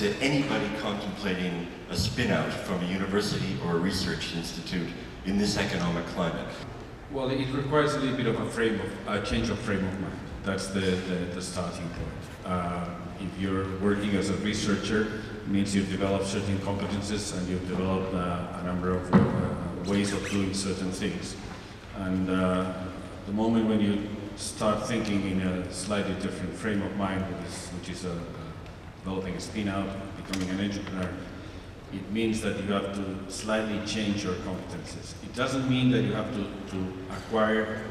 to anybody contemplating a spin-out from a university or a research institute in this economic climate? Well, it requires a little bit of a change of frame of mind. That's the starting point. If you're working as a researcher, it means you've developed certain competences and you've developed a number of ways of doing certain things. And the moment when you start thinking in a slightly different frame of mind, which is developing a spin-out, becoming an entrepreneur, it means that you have to slightly change your competences. It doesn't mean that you have to acquire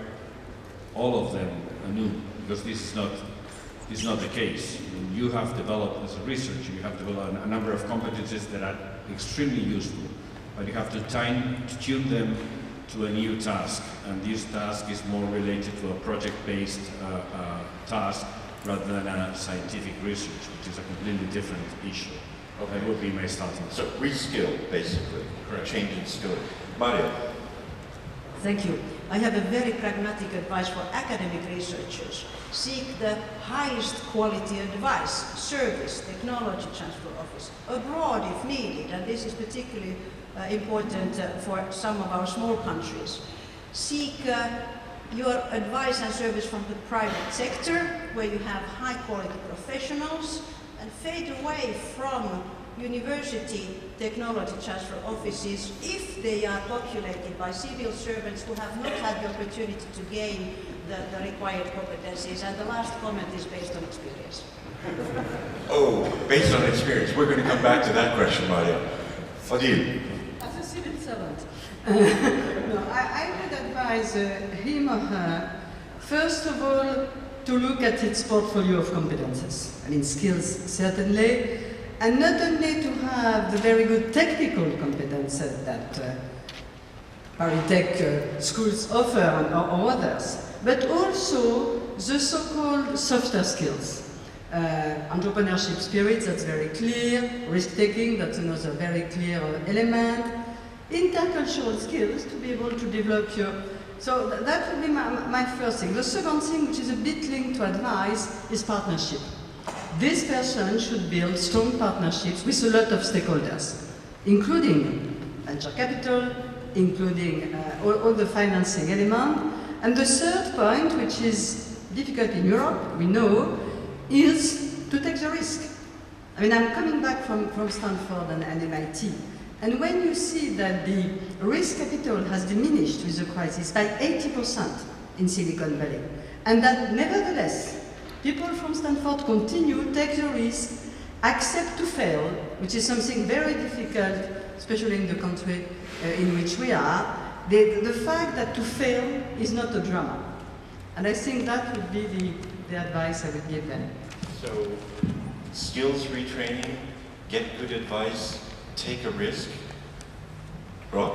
all of them anew, because this is not the case. You have developed, as a researcher, you have developed a number of competences that are extremely useful, but you have to tune them to a new task, and this task is more related to a project-based task rather than a scientific research, which is a completely different issue. Okay. That would be my starting point. So reskill, basically. Correct. Change in skilling. Marja. Thank you. I have a very pragmatic advice for academic researchers. Seek the highest quality advice, service, technology transfer office, abroad if needed, and this is particularly important for some of our small countries. Seek your advice and service from the private sector, where you have high quality professionals, and fade away from university technology transfer offices if they are populated by civil servants who have not had the opportunity to gain the required competencies. And the last comment is based on experience. Oh, based on experience. We're going to come back to that question, Marja. Odile. As a civil servant, no, I would advise him or her, first of all, to look at its portfolio of competences. I mean, skills, certainly, and not only to have the very good technical competences that Paris schools offer or others, but also the so-called softer skills. Entrepreneurship spirit, that's very clear. Risk-taking, that's another very clear element. Intercultural skills, to be able to develop your... So that would be my first thing. The second thing, which is a bit linked to advice, is partnership. This person should build strong partnerships with a lot of stakeholders, including venture capital, including all the financing element. And the third point, which is difficult in Europe, we know, is to take the risk. I mean, I'm coming back from Stanford and MIT. And when you see that the risk capital has diminished with the crisis by 80% in Silicon Valley, and that nevertheless, people from Stanford continue, take the risk, accept to fail, which is something very difficult, especially in the country in which we are, the fact that to fail is not a drama. And I think that would be the advice I would give them. So, skills retraining, get good advice, take a risk. Roch?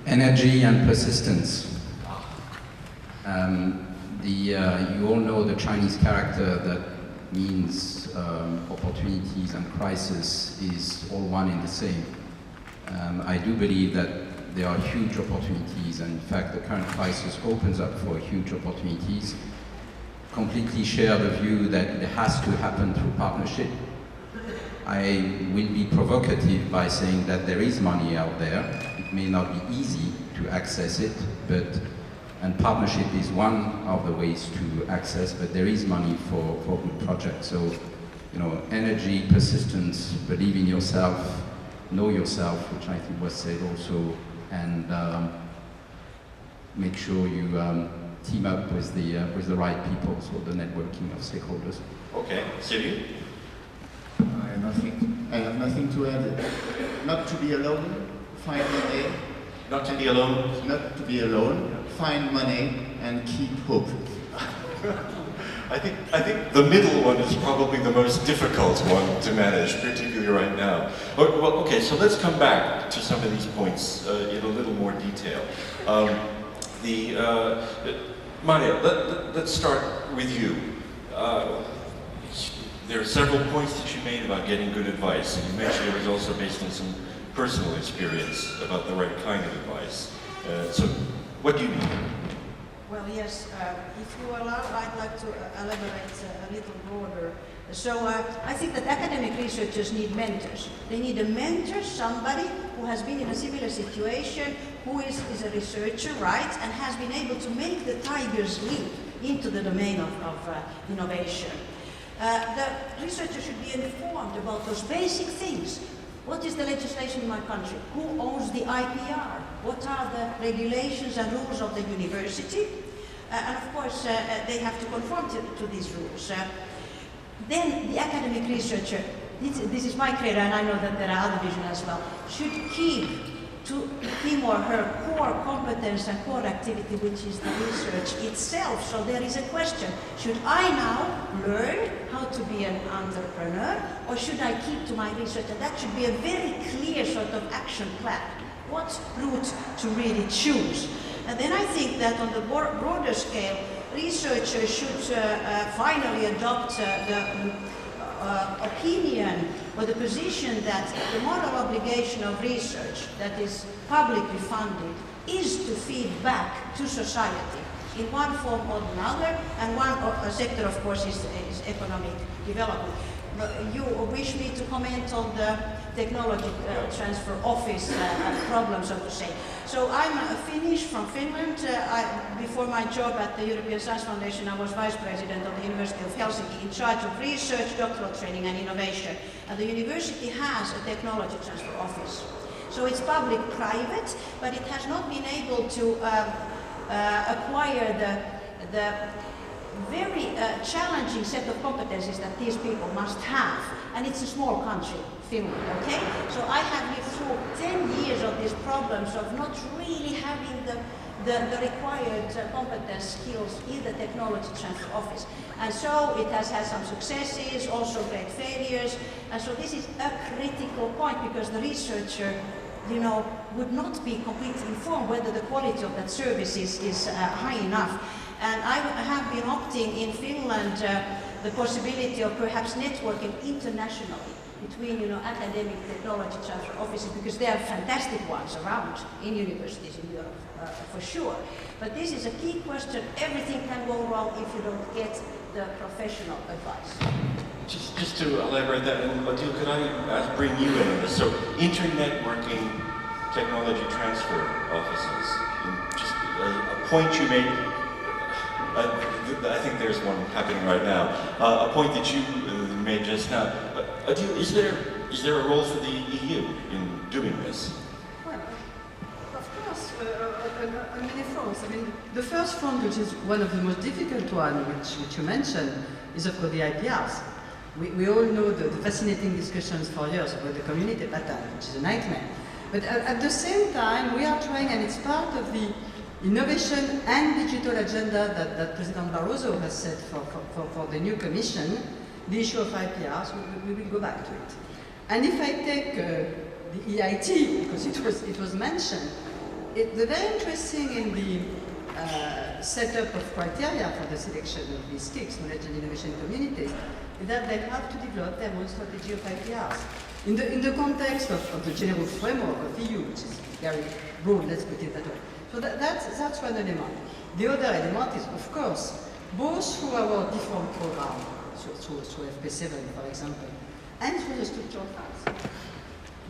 Energy and persistence. You all know the Chinese character that means opportunities and crisis is all one in the same. I do believe that there are huge opportunities, and in fact the current crisis opens up for huge opportunities. Completely share the view that it has to happen through partnership. I will be provocative by saying that there is money out there. It may not be easy to access it, and partnership is one of the ways to access, but there is money for good projects. So, you know, energy, persistence, believe in yourself, know yourself, which I think was said also, and make sure you team up with the right people, so the networking of stakeholders. Okay, Sylvie? I have nothing to add. Not to be alone, find money. Not to be alone? Not to be alone, find money and keep hope. I think the middle one is probably the most difficult one to manage, particularly right now. Well, okay, so let's come back to some of these points in a little more detail. Marja, let's start with you. There are several points that you made about getting good advice, and you mentioned it was also based on some personal experience about the right kind of advice. So, what do you mean? Well, yes, if you allow, I'd like to elaborate a little broader. So I think that academic researchers need mentors. They need a mentor, somebody who has been in a similar situation, who is a researcher, right, and has been able to make the tiger's leap into the domain of innovation. The researcher should be informed about those basic things. What is the legislation in my country? Who owns the IPR? What are the regulations and rules of the university? And of course, they have to conform to these rules. Then the academic researcher, this is my credo, and I know that there are other visions as well, should keep to him or her core competence and core activity, which is the research itself. So there is a question, should I now learn how to be an entrepreneur, or should I keep to my research? And that should be a very clear sort of action plan. What route to really choose? And then I think that on the broader scale, researchers should finally adopt the opinion or the position that the moral obligation of research that is publicly funded is to feed back to society in one form or another, and one sector, of course, is economic development. You wish me to comment on the technology transfer office problem, so to say. So I'm Finnish from Finland. Before my job at the European Science Foundation, I was vice president of the University of Helsinki in charge of research, doctoral training and innovation. And the university has a technology transfer office. So it's public-private, but it has not been able to acquire the very challenging set of competencies that these people must have. And it's a small country, Finland, okay? So I have lived through 10 years of these problems of not really having the required competence skills in the technology transfer office. And so it has had some successes, also great failures. And so this is a critical point, because the researcher, you know, would not be completely informed whether the quality of that service is high enough. And I have been opting in Finland the possibility of perhaps networking internationally between, you know, academic technology transfer offices, because there are fantastic ones around in universities in Europe, for sure. But this is a key question. Everything can go wrong if you don't get the professional advice. Just to elaborate that, and Odile, could I bring you in on this? So, inter-networking technology transfer offices, just a point you made. I think there's one happening right now. A point that you made just now. Odile, is there a role for the EU in doing this? Well, of course, on many fronts. I mean, the first front, which is one of the most difficult one, which you mentioned, is of course the IPRs. We all know the fascinating discussions for years about the community patent, which is a nightmare. But at the same time, we are trying, and it's part of the innovation and digital agenda that President Barroso has set for the new Commission, the issue of IPRs. We will go back to it. And if I take the EIT, because it was mentioned, the very interesting in the setup of criteria for the selection of these KICs, knowledge and innovation communities, is that they have to develop their own strategy of IPRs. In the context of the general framework of EU, which is very broad, let's put it that way. So that's one element. The other element is, of course, both through our different programs, through FP7, for example, and through the structural funds.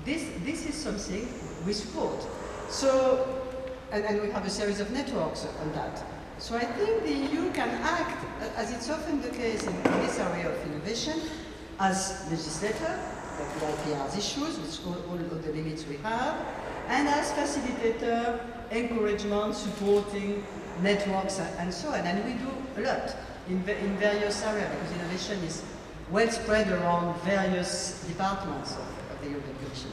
This is something we support. So, and we have a series of networks on that. So I think the EU can act, as it's often the case in this area of innovation, as legislator, like the IPRs issues, with all the limits we have, and as facilitator, encouragement, supporting networks, and so on. And we do a lot in various areas, because innovation is well spread around various departments of the European Commission.